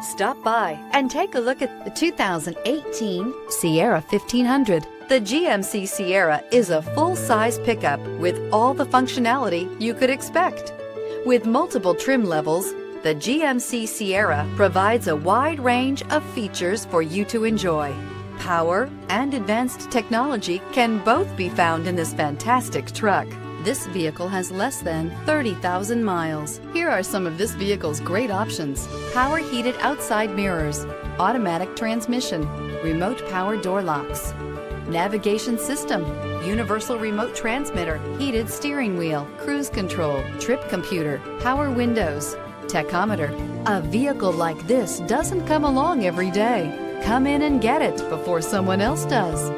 Stop by and take a look at the 2018 Sierra 1500. The GMC Sierra is a full-size pickup with all the functionality you could expect. With multiple trim levels, the GMC Sierra provides a wide range of features for you to enjoy. Power and advanced technology can both be found in this fantastic truck. This vehicle has less than 30,000 miles. Here are some of this vehicle's great options: power heated outside mirrors, automatic transmission, remote power door locks, navigation system, universal remote transmitter, heated steering wheel, cruise control, trip computer, power windows, tachometer. A vehicle like this doesn't come along every day. Come in and get it before someone else does.